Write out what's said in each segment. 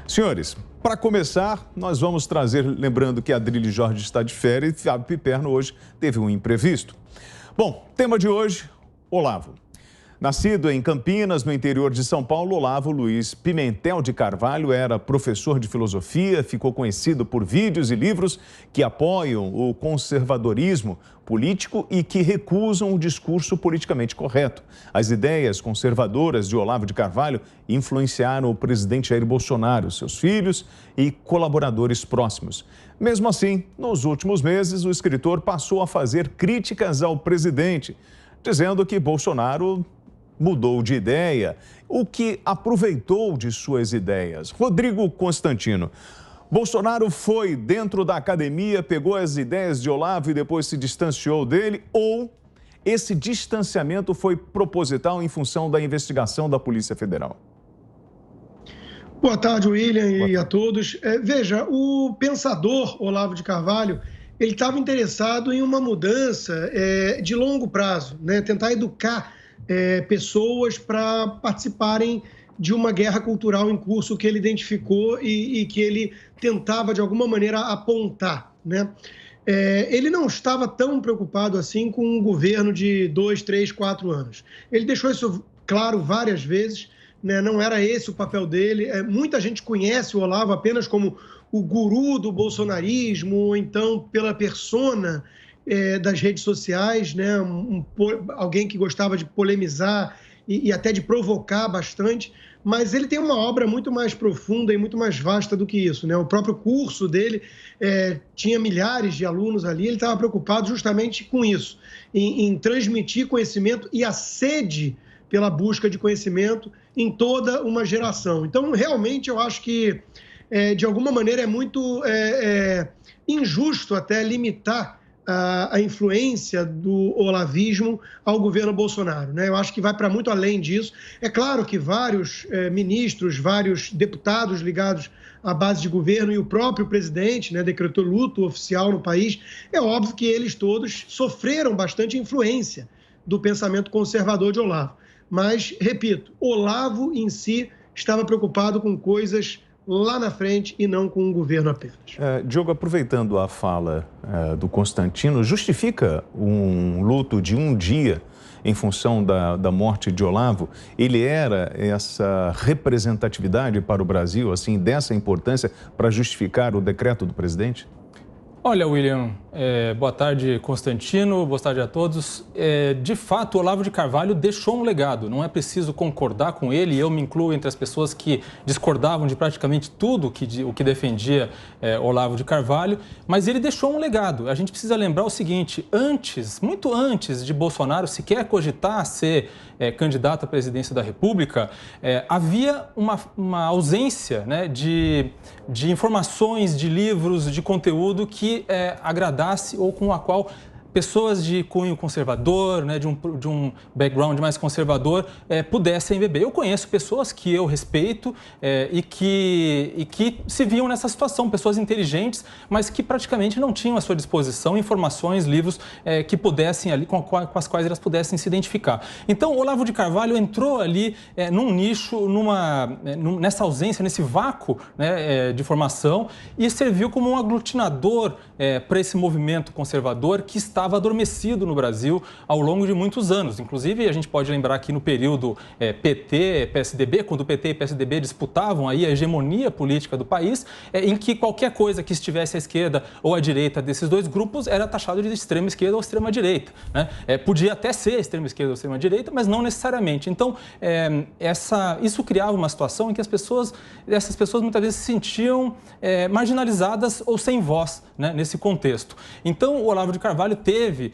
Senhores, para começar, nós vamos trazer, lembrando que a Adrilho Jorge está de férias e Fábio Piperno hoje teve um imprevisto. Bom, tema de hoje, Olavo. Nascido em Campinas, no interior de São Paulo, Olavo Luiz Pimentel de Carvalho era professor de filosofia, ficou conhecido por vídeos e livros que apoiam o conservadorismo político e que recusam o discurso politicamente correto. As ideias conservadoras de Olavo de Carvalho influenciaram o presidente Jair Bolsonaro, seus filhos e colaboradores próximos. Mesmo assim, nos últimos meses, o escritor passou a fazer críticas ao presidente, dizendo que Bolsonaro mudou de ideia, o que aproveitou de suas ideias. Rodrigo Constantino, Bolsonaro foi dentro da academia, pegou as ideias de Olavo e depois se distanciou dele, ou esse distanciamento foi proposital em função da investigação da Polícia Federal? Boa tarde, William, e a todos. Veja, o pensador Olavo de Carvalho, ele estava interessado em uma mudança de longo prazo, né? Tentar educar pessoas para participarem de uma guerra cultural em curso que ele identificou e que ele tentava, de alguma maneira, apontar, né? Ele não estava tão preocupado assim com um governo de 2, 3, 4 anos. Ele deixou isso claro várias vezes, né? Não era esse o papel dele. Muita gente conhece o Olavo apenas como o guru do bolsonarismo, ou então pela persona das redes sociais, né? Alguém que gostava de polemizar e até de provocar bastante, mas ele tem uma obra muito mais profunda e muito mais vasta do que isso, né? O próprio curso dele tinha milhares de alunos ali, ele estava preocupado justamente com isso, em transmitir conhecimento e a sede pela busca de conhecimento em toda uma geração. Então, realmente, eu acho que, de alguma maneira, é muito injusto até limitar a influência do olavismo ao governo Bolsonaro, né? Eu acho que vai para muito além disso. É claro que vários ministros, vários deputados ligados à base de governo e o próprio presidente, né, decretou luto oficial no país. É óbvio que eles todos sofreram bastante influência do pensamento conservador de Olavo. Mas, repito, Olavo em si estava preocupado com coisas lá na frente e não com o governo apenas. Diogo, aproveitando a fala do Constantino, justifica um luto de um dia em função da morte de Olavo? Ele era essa representatividade para o Brasil, assim, dessa importância para justificar o decreto do presidente? Olha, William, boa tarde, Constantino, boa tarde a todos. De fato, Olavo de Carvalho deixou um legado, não é preciso concordar com ele, eu me incluo entre as pessoas que discordavam de praticamente tudo o que defendia Olavo de Carvalho, mas ele deixou um legado. A gente precisa lembrar o seguinte, muito antes de Bolsonaro sequer cogitar ser candidato à presidência da República, havia uma ausência, né, de informações, de livros, de conteúdo que agradasse ou com a qual pessoas de cunho conservador, né, de um background mais conservador, pudessem beber. Eu conheço pessoas que eu respeito e que se viam nessa situação, pessoas inteligentes, mas que praticamente não tinham à sua disposição informações, livros que pudessem ali, com as quais elas pudessem se identificar. Então, Olavo de Carvalho entrou ali num nicho, nessa ausência, nesse vácuo, né, de formação e serviu como um aglutinador para esse movimento conservador que estava adormecido no Brasil ao longo de muitos anos. Inclusive, a gente pode lembrar aqui no período PT, PSDB, quando o PT e PSDB disputavam aí a hegemonia política do país, em que qualquer coisa que estivesse à esquerda ou à direita desses dois grupos era taxado de extrema esquerda ou extrema direita, né? Podia até ser extrema esquerda ou extrema direita, mas não necessariamente. Então, isso criava uma situação em que essas pessoas muitas vezes se sentiam marginalizadas ou sem voz, né, nesse contexto. Então, o Olavo de Carvalho teve,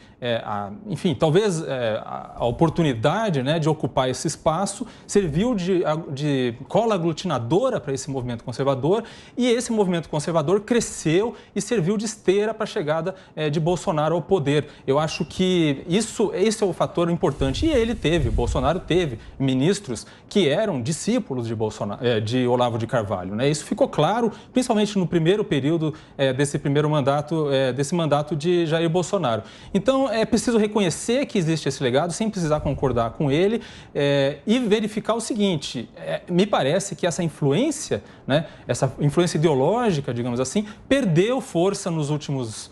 enfim, talvez a oportunidade, né, de ocupar esse espaço, serviu de cola aglutinadora para esse movimento conservador e esse movimento conservador cresceu e serviu de esteira para a chegada de Bolsonaro ao poder. Eu acho que esse é o fator importante. E Bolsonaro teve ministros que eram discípulos de Olavo de Carvalho, né? Isso ficou claro, principalmente no primeiro período desse mandato de Jair Bolsonaro. Então, é preciso reconhecer que existe esse legado, sem precisar concordar com ele, e verificar o seguinte, me parece que essa influência, né, essa influência ideológica, digamos assim, perdeu força nos últimos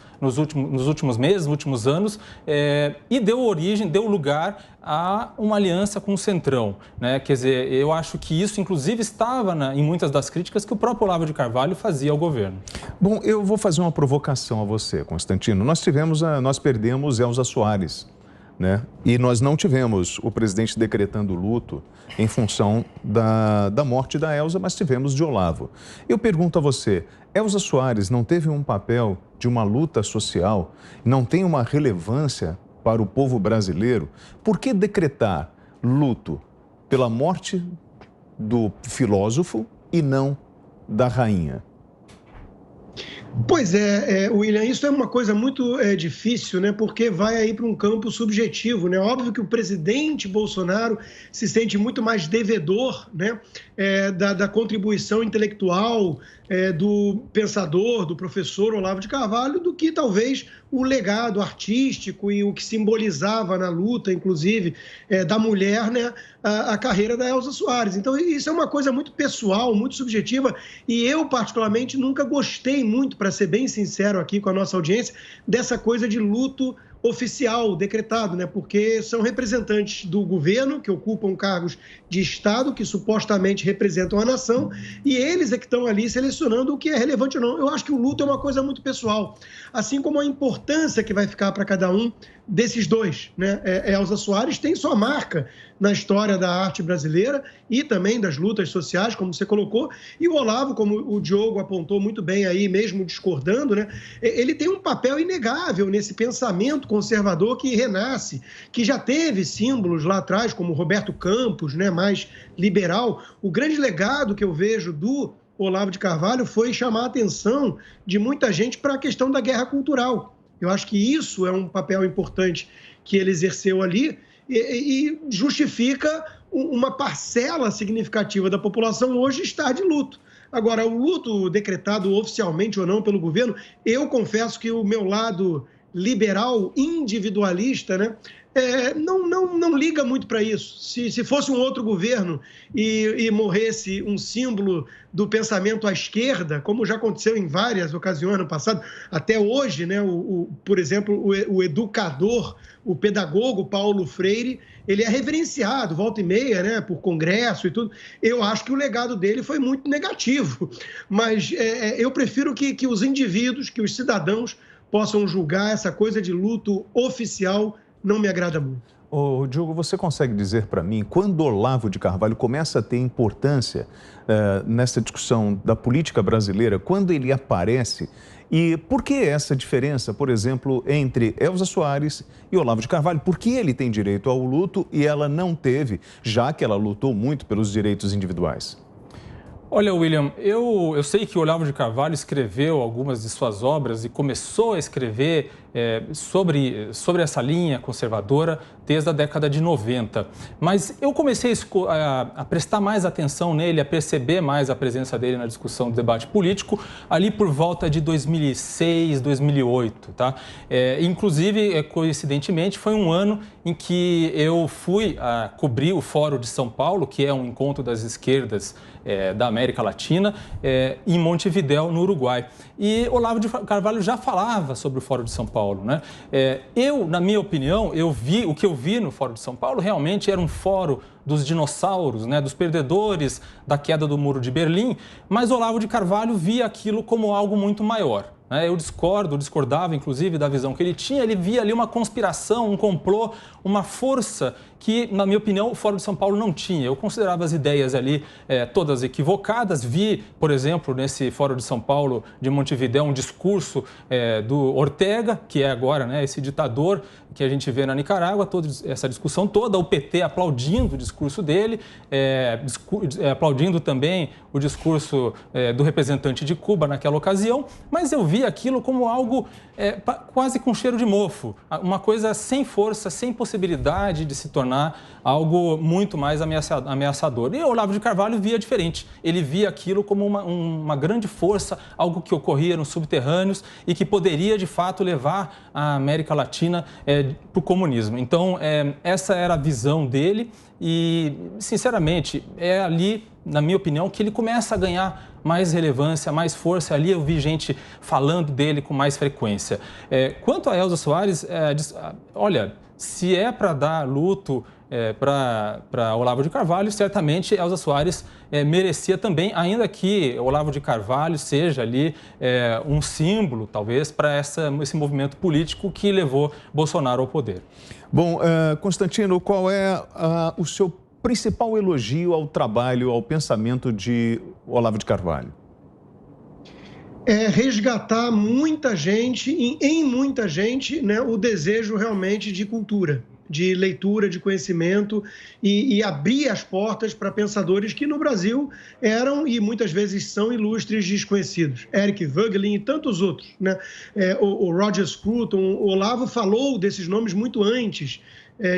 meses, nos últimos anos, e deu lugar a uma aliança com o Centrão, né? Quer dizer, eu acho que isso, inclusive, estava em muitas das críticas que o próprio Olavo de Carvalho fazia ao governo. Bom, eu vou fazer uma provocação a você, Constantino. Nós perdemos Elza Soares, né? E nós não tivemos o presidente decretando luto em função da morte da Elza, mas tivemos de Olavo. Eu pergunto a você, Elza Soares não teve um papel de uma luta social, não tem uma relevância para o povo brasileiro? Por que decretar luto pela morte do filósofo e não da rainha? Pois William, isso é uma coisa muito difícil, né? Porque vai aí para um campo subjetivo, né? Óbvio que o presidente Bolsonaro se sente muito mais devedor, né? Da contribuição intelectual do pensador, do professor Olavo de Carvalho, do que talvez o legado artístico e o que simbolizava na luta, inclusive, da mulher, né? A carreira da Elza Soares. Então, isso é uma coisa muito pessoal, muito subjetiva, e eu, particularmente, nunca gostei muito, para ser bem sincero aqui com a nossa audiência, dessa coisa de luto oficial decretado, né? Porque são representantes do governo que ocupam cargos de Estado, que supostamente representam a nação, e eles é que estão ali selecionando o que é relevante ou não. Eu acho que o luto é uma coisa muito pessoal, assim como a importância que vai ficar para cada um desses dois, né? Elza Soares tem sua marca na história da arte brasileira e também das lutas sociais, como você colocou, e o Olavo, como o Diogo apontou muito bem aí, mesmo discordando, né? Ele tem um papel inegável nesse pensamento conservador que renasce, que já teve símbolos lá atrás, como Roberto Campos, né? Mais liberal. O grande legado que eu vejo do Olavo de Carvalho foi chamar a atenção de muita gente para a questão da guerra cultural. Eu acho que isso é um papel importante que ele exerceu ali e justifica uma parcela significativa da população hoje estar de luto. Agora, o luto decretado oficialmente ou não pelo governo, eu confesso que o meu lado liberal, individualista, né, não liga muito para isso. Se fosse um outro governo e morresse um símbolo do pensamento à esquerda, como já aconteceu em várias ocasiões no passado, até hoje, né, por exemplo, o educador, o pedagogo Paulo Freire, ele é reverenciado, volta e meia, né, por congresso e tudo. Eu acho que o legado dele foi muito negativo, mas eu prefiro que os indivíduos, que os cidadãos possam julgar. Essa coisa de luto oficial não me agrada muito. Ô, Diogo, você consegue dizer para mim quando Olavo de Carvalho começa a ter importância nessa discussão da política brasileira, quando ele aparece? E por que essa diferença, por exemplo, entre Elza Soares e Olavo de Carvalho? Por que ele tem direito ao luto e ela não teve, já que ela lutou muito pelos direitos individuais? Olha, William, eu sei que o Olavo de Carvalho escreveu algumas de suas obras e começou a escrever sobre essa linha conservadora desde a década de 90. Mas eu comecei a prestar mais atenção nele, a perceber mais a presença dele na discussão do debate político ali por volta de 2006, 2008, tá? Inclusive, coincidentemente, foi um ano em que eu fui cobrir o Fórum de São Paulo, que é um encontro das esquerdas da América Latina, em Montevidéu, no Uruguai. E Olavo de Carvalho já falava sobre o Fórum de São Paulo, né? Na minha opinião, o que eu vi no Fórum de São Paulo realmente era um fórum dos dinossauros, né, dos perdedores da queda do Muro de Berlim, mas Olavo de Carvalho via aquilo como algo muito maior. Eu discordava, inclusive, da visão que ele tinha. Ele via ali uma conspiração, um complô, uma força que, na minha opinião, o Fórum de São Paulo não tinha. Eu considerava as ideias ali todas equivocadas. Vi, por exemplo, nesse Fórum de São Paulo, de Montevidéu, um discurso do Ortega, que é agora, né, esse ditador que a gente vê na Nicarágua, toda essa discussão toda, o PT aplaudindo o discurso dele, aplaudindo também o discurso do representante de Cuba naquela ocasião, mas eu vi via aquilo como algo quase com cheiro de mofo, uma coisa sem força, sem possibilidade de se tornar algo muito mais ameaçador. E o Olavo de Carvalho via diferente, ele via aquilo como uma grande força, algo que ocorria nos subterrâneos e que poderia, de fato, levar a América Latina para o comunismo. Então, essa era a visão dele e, sinceramente, é ali, na minha opinião, que ele começa a ganhar mais relevância, mais força. Ali eu vi gente falando dele com mais frequência. Quanto a Elza Soares, olha, se é para dar luto para Olavo de Carvalho, certamente Elza Soares merecia também, ainda que Olavo de Carvalho seja ali um símbolo, talvez, para esse movimento político que levou Bolsonaro ao poder. Bom, Constantino, qual é o seu principal elogio ao trabalho, ao pensamento de Olavo de Carvalho? É resgatar muita gente, em muita gente, né, o desejo realmente de cultura, de leitura, de conhecimento e abrir as portas para pensadores que no Brasil eram e muitas vezes são ilustres desconhecidos. Eric Voegelin e tantos outros, né? O Roger Scruton, o Olavo falou desses nomes muito antes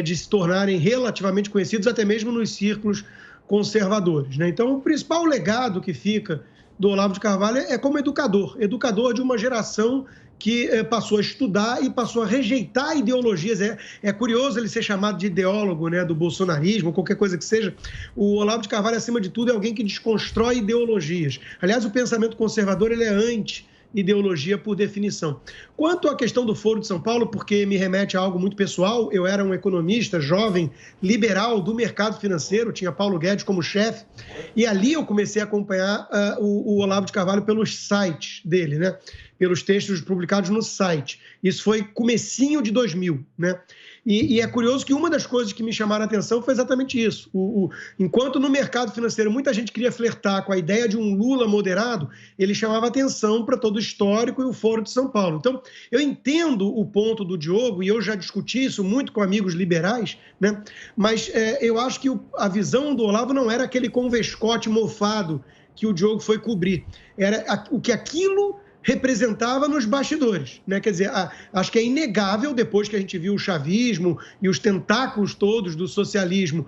de se tornarem relativamente conhecidos, até mesmo nos círculos conservadores, né? Então, o principal legado que fica do Olavo de Carvalho é como educador de uma geração que passou a estudar e passou a rejeitar ideologias. É curioso ele ser chamado de ideólogo, né, do bolsonarismo, qualquer coisa que seja. O Olavo de Carvalho, acima de tudo, é alguém que desconstrói ideologias. Aliás, o pensamento conservador ele é anti-ideologia por definição. Quanto à questão do Foro de São Paulo, porque me remete a algo muito pessoal, eu era um economista jovem, liberal do mercado financeiro, tinha Paulo Guedes como chefe, e ali eu comecei a acompanhar o Olavo de Carvalho pelos sites dele, né? Pelos textos publicados no site. Isso foi comecinho de 2000, né? E é curioso que uma das coisas que me chamaram a atenção foi exatamente isso. Enquanto no mercado financeiro muita gente queria flertar com a ideia de um Lula moderado, ele chamava atenção para todo o histórico e o Foro de São Paulo. Então, eu entendo o ponto do Diogo, e eu já discuti isso muito com amigos liberais, né? Mas eu acho que a visão do Olavo não era aquele convescote mofado que o Diogo foi cobrir. Era o que aquilo representava nos bastidores, né? Quer dizer, acho que é inegável, depois que a gente viu o chavismo e os tentáculos todos do socialismo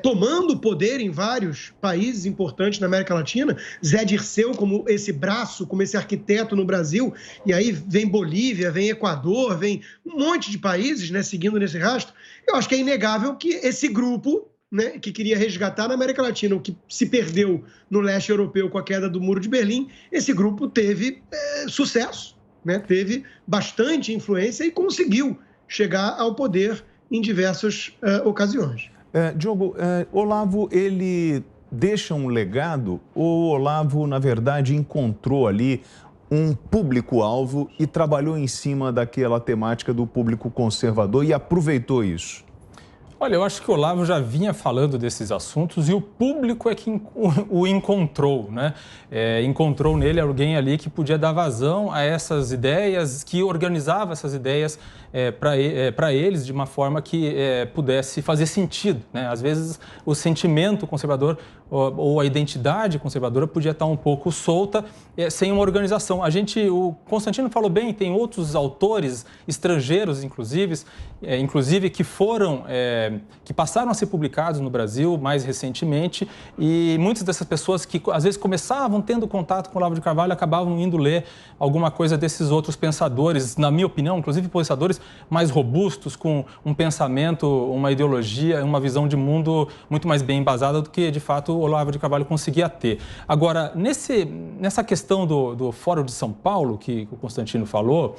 tomando poder em vários países importantes na América Latina, Zé Dirceu como esse braço, como esse arquiteto no Brasil, e aí vem Bolívia, vem Equador, vem um monte de países, né, seguindo nesse rastro. Eu acho que é inegável que esse grupo, né, que queria resgatar na América Latina o que se perdeu no leste europeu com a queda do Muro de Berlim, esse grupo teve sucesso, né, teve bastante influência e conseguiu chegar ao poder em diversas ocasiões. Diogo, Olavo, ele deixa um legado ou o Olavo, na verdade, encontrou ali um público-alvo e trabalhou em cima daquela temática do público conservador e aproveitou isso? Olha, eu acho que o Olavo já vinha falando desses assuntos e o público é que o encontrou, né? Encontrou nele alguém ali que podia dar vazão a essas ideias, que organizava essas ideias para eles de uma forma que pudesse fazer sentido, né? Às vezes o sentimento conservador ou a identidade conservadora podia estar um pouco solta sem uma organização. O Constantino falou bem, tem outros autores estrangeiros, inclusive que foram, que passaram a ser publicados no Brasil mais recentemente, e muitas dessas pessoas que às vezes começavam tendo contato com o Olavo de Carvalho acabavam indo ler alguma coisa desses outros pensadores, na minha opinião, inclusive pensadores mais robustos, com um pensamento, uma ideologia, uma visão de mundo muito mais bem embasada do que, de fato, o Olavo de Carvalho conseguia ter. Agora, nessa questão do Fórum de São Paulo, que o Constantino falou,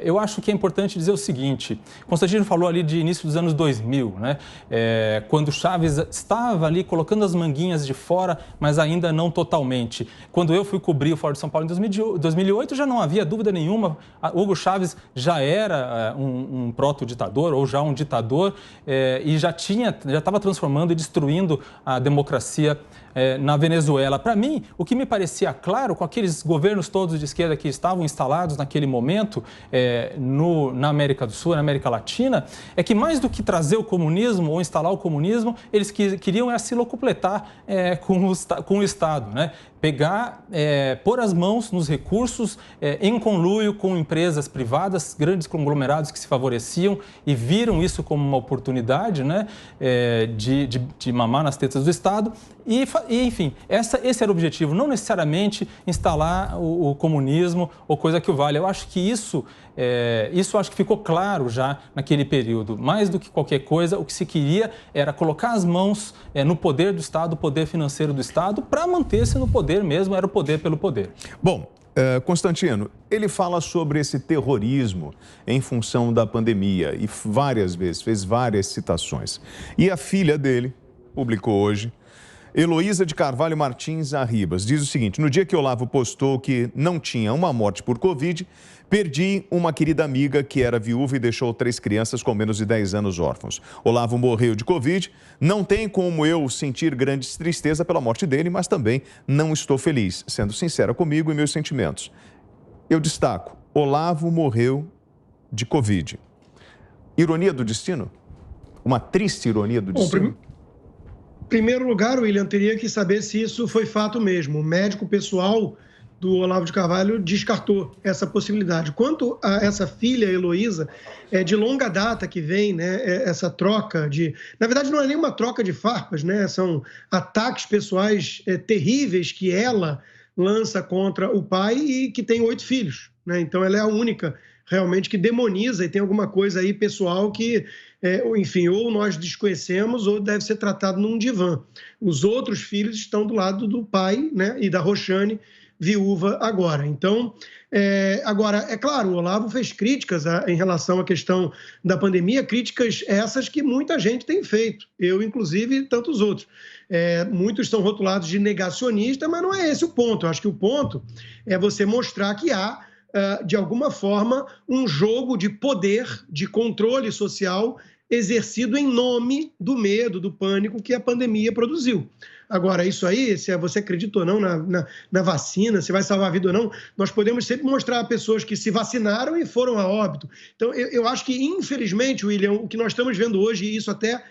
eu acho que é importante dizer o seguinte: Constantino falou ali de início dos anos 2000, né? Quando Chaves estava ali colocando as manguinhas de fora, mas ainda não totalmente. Quando eu fui cobrir o Fórum de São Paulo em 2008, já não havia dúvida nenhuma, Hugo Chávez já era era um proto-ditador ou já um ditador e já estava transformando e destruindo a democracia na Venezuela. Para mim, o que me parecia claro, com aqueles governos todos de esquerda que estavam instalados naquele momento na América do Sul, na América Latina, é que mais do que trazer o comunismo ou instalar o comunismo, eles queriam se locupletar com o Estado, né? Pegar, pôr as mãos nos recursos em conluio com empresas privadas, grandes conglomerados que se favoreciam e viram isso como uma oportunidade, né, de mamar nas tetas do Estado. E enfim, esse era o objetivo, não necessariamente instalar o comunismo ou coisa que o valha. Eu acho que isso acho que ficou claro já naquele período. Mais do que qualquer coisa, o que se queria era colocar as mãos no poder do Estado, o poder financeiro do Estado, para manter-se no poder mesmo, era o poder pelo poder. Bom, Constantino, ele fala sobre esse terrorismo em função da pandemia e várias vezes, fez várias citações. E a filha dele publicou hoje, Heloísa de Carvalho Martins Arribas, diz o seguinte: no dia que Olavo postou que não tinha uma morte por Covid, perdi uma querida amiga que era viúva e deixou 3 crianças com menos de 10 anos órfãos. Olavo morreu de Covid, não tem como eu sentir grande tristeza pela morte dele, mas também não estou feliz, sendo sincera comigo e meus sentimentos. Eu destaco, Olavo morreu de Covid. Ironia do destino? Uma triste ironia do destino? Em primeiro lugar, William, teria que saber se isso foi fato mesmo. O médico pessoal do Olavo de Carvalho descartou essa possibilidade. Quanto a essa filha, Heloísa, é de longa data que vem, né, essa troca de... Na verdade, não é nenhuma troca de farpas, né? São ataques pessoais terríveis que ela lança contra o pai e que tem 8 filhos, né? Então, ela é a única realmente que demoniza e tem alguma coisa aí pessoal que... enfim, ou nós desconhecemos ou deve ser tratado num divã. Os outros filhos estão do lado do pai, né, e da Roxane, viúva agora. Então, agora, é claro, o Olavo fez críticas em relação à questão da pandemia, críticas essas que muita gente tem feito, eu inclusive e tantos outros. Muitos são rotulados de negacionista, mas não é esse o ponto. Eu acho que o ponto é você mostrar que há de alguma forma, um jogo de poder, de controle social exercido em nome do medo, do pânico que a pandemia produziu. Agora, isso aí, se você acredita ou não na vacina, se vai salvar a vida ou não, nós podemos sempre mostrar a pessoas que se vacinaram e foram a óbito. Então, eu acho que, infelizmente, William, o que nós estamos vendo hoje, e isso até...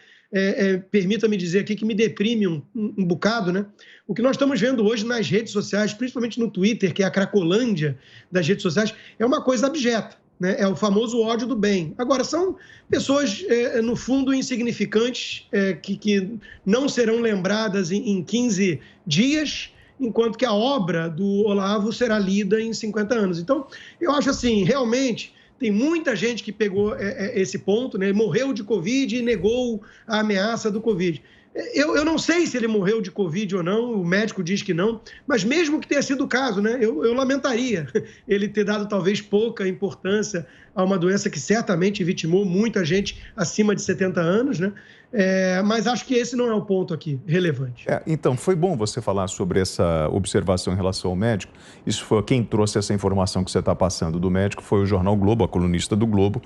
permita-me dizer aqui que me deprime um bocado, né? O que nós estamos vendo hoje nas redes sociais, principalmente no Twitter, que é a cracolândia das redes sociais, é uma coisa abjeta, né? É o famoso ódio do bem. Agora, são pessoas, no fundo, insignificantes, que não serão lembradas em 15 dias, enquanto que a obra do Olavo será lida em 50 anos. Então, eu acho assim, realmente... Tem muita gente que pegou esse ponto, né? Morreu de Covid e negou a ameaça do Covid. Eu não sei se ele morreu de Covid ou não, o médico diz que não, mas mesmo que tenha sido o caso, né? Eu lamentaria ele ter dado talvez pouca importância a uma doença que certamente vitimou muita gente acima de 70 anos, né? Mas acho que esse não é o ponto aqui relevante. Então, foi bom você falar sobre essa observação em relação ao médico. Isso foi quem trouxe essa informação que você está passando do médico, foi o jornal Globo, a colunista do Globo.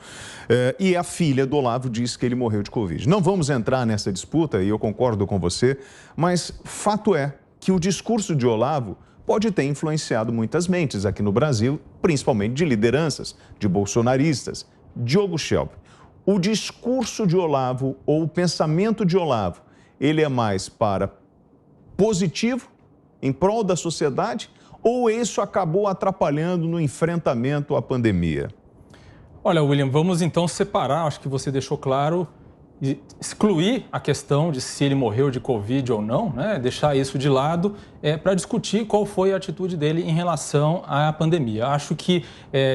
E a filha do Olavo disse que ele morreu de Covid. Não vamos entrar nessa disputa, e eu concordo com você, mas fato é que o discurso de Olavo pode ter influenciado muitas mentes aqui no Brasil, principalmente de lideranças, de bolsonaristas. Diogo Schelp, o discurso de Olavo ou o pensamento de Olavo, ele é mais para positivo, em prol da sociedade, ou isso acabou atrapalhando no enfrentamento à pandemia? Olha, William, vamos então separar, acho que você deixou claro, excluir a questão de se ele morreu de Covid ou não, né? Deixar isso de lado para discutir qual foi a atitude dele em relação à pandemia. Acho que,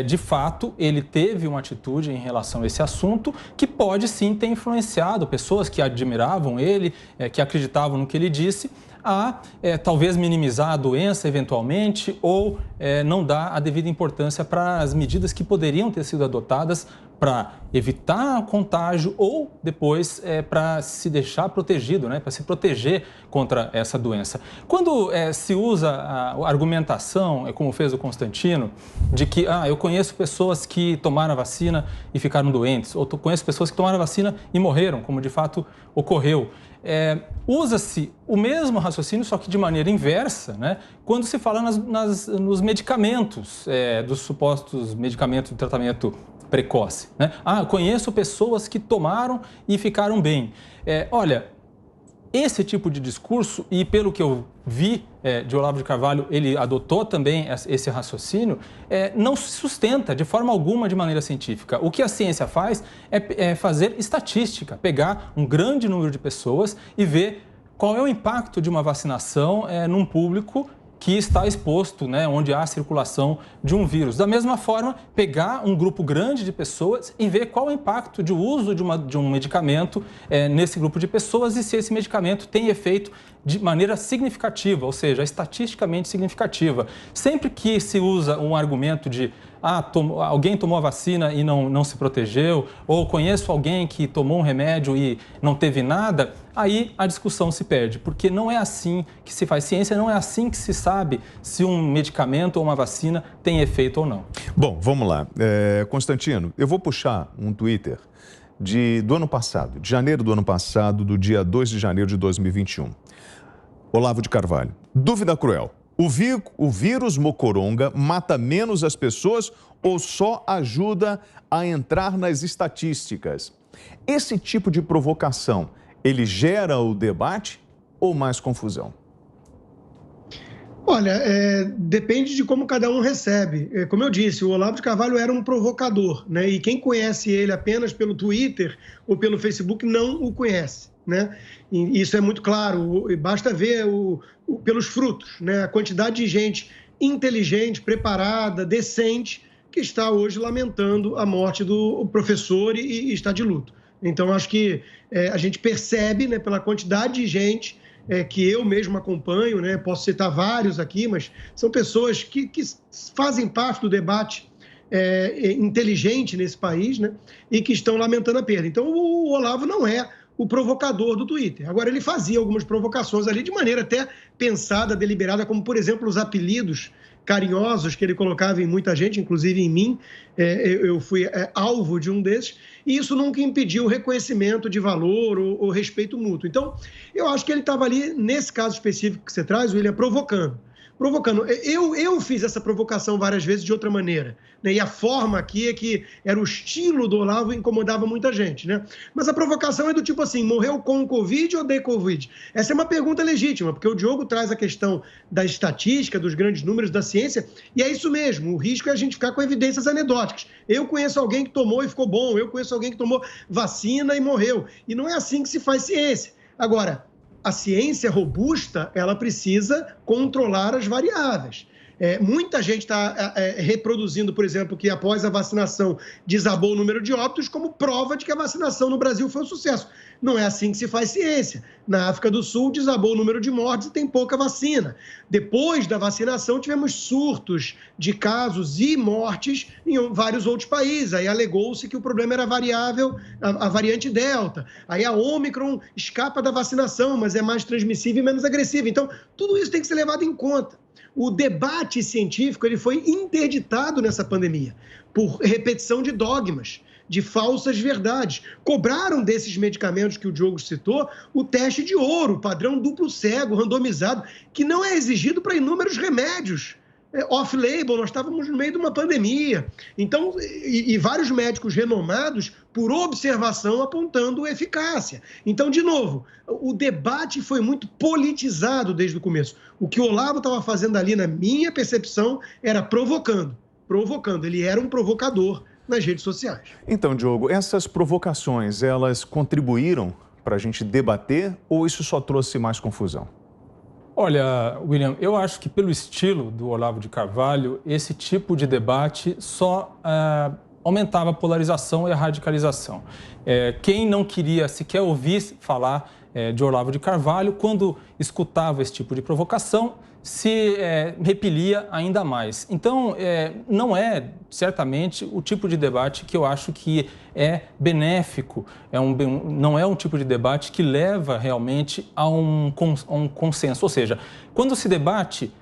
de fato, ele teve uma atitude em relação a esse assunto que pode sim ter influenciado pessoas que admiravam ele, que acreditavam no que ele disse, a talvez minimizar a doença eventualmente ou não dar a devida importância para as medidas que poderiam ter sido adotadas para evitar o contágio ou depois para se deixar protegido, né? Para se proteger contra essa doença. Quando se usa a argumentação, como fez o Constantino, de que eu conheço pessoas que tomaram a vacina e ficaram doentes, ou conheço pessoas que tomaram a vacina e morreram, como de fato ocorreu. Usa-se o mesmo raciocínio, só que de maneira inversa, né? Quando se fala nos medicamentos, dos supostos medicamentos de tratamento precoce, né? Conheço pessoas que tomaram e ficaram bem. Olha, esse tipo de discurso, e pelo que eu vi de Olavo de Carvalho, ele adotou também esse raciocínio, não se sustenta de forma alguma de maneira científica. O que a ciência faz é fazer estatística, pegar um grande número de pessoas e ver qual é o impacto de uma vacinação num público que está exposto, né, onde há circulação de um vírus. Da mesma forma, pegar um grupo grande de pessoas e ver qual é o impacto de uso de um medicamento nesse grupo de pessoas e se esse medicamento tem efeito de maneira significativa, ou seja, estatisticamente significativa. Sempre que se usa um argumento de alguém tomou a vacina e não se protegeu, ou conheço alguém que tomou um remédio e não teve nada, aí a discussão se perde, porque não é assim que se faz ciência, não é assim que se sabe se um medicamento ou uma vacina tem efeito ou não. Bom, vamos lá. Constantino, eu vou puxar um Twitter do ano passado, de janeiro do ano passado, do dia 2 de janeiro de 2021. Olavo de Carvalho. Dúvida cruel. O vírus mocoronga mata menos as pessoas ou só ajuda a entrar nas estatísticas? Esse tipo de provocação, ele gera o debate ou mais confusão? Olha, depende de como cada um recebe. Como eu disse, o Olavo de Carvalho era um provocador, né? E quem conhece ele apenas pelo Twitter ou pelo Facebook não o conhece, né? E isso é muito claro, basta ver pelos frutos, né? A quantidade de gente inteligente, preparada, decente, que está hoje lamentando a morte do professor e está de luto. Então, acho que a gente percebe, né, pela quantidade de gente que eu mesmo acompanho, né? Posso citar vários aqui, mas são pessoas que fazem parte do debate inteligente nesse país, né? E que estão lamentando a perda. Então, o Olavo não é o provocador do Twitter. Agora, ele fazia algumas provocações ali de maneira até pensada, deliberada, como, por exemplo, os apelidos carinhosos que ele colocava em muita gente, inclusive em mim. Eu fui alvo de um desses, e isso nunca impediu o reconhecimento de valor ou respeito mútuo. Então, eu acho que ele estava ali, nesse caso específico que você traz, William, provocando. Eu fiz essa provocação várias vezes de outra maneira, né? E a forma aqui é que era o estilo do Olavo e incomodava muita gente, né? Mas a provocação é do tipo assim, morreu com Covid ou de Covid? Essa é uma pergunta legítima, porque o Diogo traz a questão da estatística, dos grandes números da ciência, e é isso mesmo, o risco é a gente ficar com evidências anedóticas. Eu conheço alguém que tomou e ficou bom, eu conheço alguém que tomou vacina e morreu, e não é assim que se faz ciência. Agora, a ciência robusta, ela precisa controlar as variáveis. Muita gente está reproduzindo, por exemplo, que após a vacinação desabou o número de óbitos como prova de que a vacinação no Brasil foi um sucesso. Não é assim que se faz ciência. Na África do Sul desabou o número de mortes e tem pouca vacina. Depois da vacinação tivemos surtos de casos e mortes em vários outros países. Aí alegou-se que o problema era variável, a variante Delta. Aí a Ômicron escapa da vacinação, mas é mais transmissível e menos agressiva. Então, tudo isso tem que ser levado em conta. O debate científico ele foi interditado nessa pandemia por repetição de dogmas, de falsas verdades. Cobraram desses medicamentos que o Diogo citou o teste de ouro, o padrão duplo cego, randomizado, que não é exigido para inúmeros remédios. Off-label, nós estávamos no meio de uma pandemia. Então, e vários médicos renomados, por observação, apontando eficácia. Então, de novo, o debate foi muito politizado desde o começo. O que o Olavo estava fazendo ali, na minha percepção, era provocando. Ele era um provocador nas redes sociais. Então, Diogo, essas provocações, elas contribuíram para a gente debater ou isso só trouxe mais confusão? Olha, William, eu acho que pelo estilo do Olavo de Carvalho, esse tipo de debate só aumentava a polarização e a radicalização. Quem não queria sequer ouvir falar de Olavo de Carvalho, quando escutava esse tipo de provocação, se repelia ainda mais. Então, não é certamente o tipo de debate que eu acho que é benéfico, não é um tipo de debate que leva realmente a um consenso. Ou seja, quando se debate,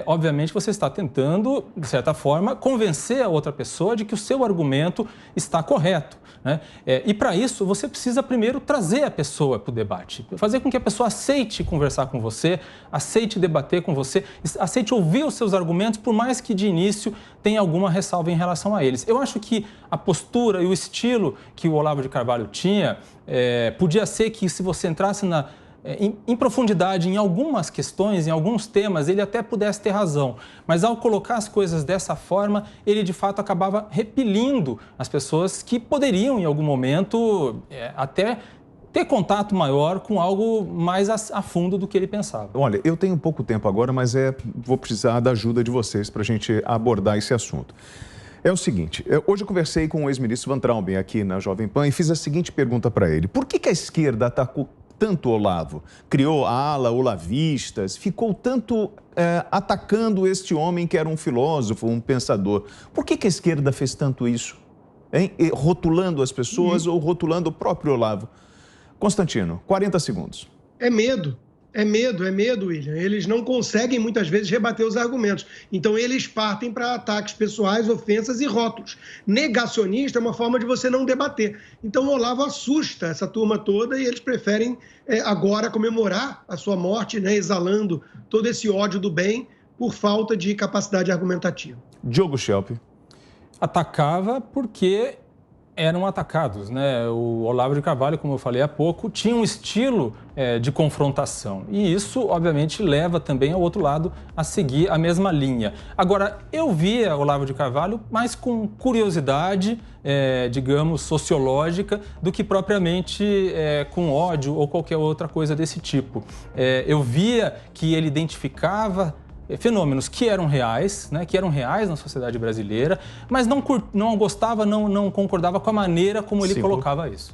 obviamente você está tentando, de certa forma, convencer a outra pessoa de que o seu argumento está correto, né? E para isso você precisa primeiro trazer a pessoa para o debate, fazer com que a pessoa aceite conversar com você, aceite debater com você, aceite ouvir os seus argumentos, por mais que de início tenha alguma ressalva em relação a eles. Eu acho que a postura e o estilo que o Olavo de Carvalho tinha, podia ser que se você entrasse em profundidade em algumas questões, em alguns temas, ele até pudesse ter razão. Mas ao colocar as coisas dessa forma, ele de fato acabava repelindo as pessoas que poderiam em algum momento até ter contato maior com algo mais a fundo do que ele pensava. Olha, eu tenho pouco tempo agora, mas vou precisar da ajuda de vocês para a gente abordar esse assunto. É o seguinte, hoje eu conversei com o ex-ministro Van Traub aqui na Jovem Pan e fiz a seguinte pergunta para ele. Por que a esquerda atacou tanto Olavo? Criou a ala olavistas, ficou tanto atacando este homem que era um filósofo, um pensador. Por que a esquerda fez tanto isso? Hein? Rotulando as pessoas ou rotulando o próprio Olavo? Constantino, 40 segundos. É medo, William. Eles não conseguem muitas vezes rebater os argumentos. Então eles partem para ataques pessoais, ofensas e rótulos. Negacionista é uma forma de você não debater. Então o Olavo assusta essa turma toda e eles preferem agora comemorar a sua morte, né, exalando todo esse ódio do bem por falta de capacidade argumentativa. Diogo Schelp. Atacava porque eram atacados, né? O Olavo de Carvalho, como eu falei há pouco, tinha um estilo de confrontação. E isso, obviamente, leva também ao outro lado a seguir a mesma linha. Agora, eu via Olavo de Carvalho mais com curiosidade, digamos, sociológica, do que propriamente com ódio ou qualquer outra coisa desse tipo. Eu via que ele identificava fenômenos que eram reais, né, na sociedade brasileira, mas não gostava, não concordava com a maneira como ele colocava isso.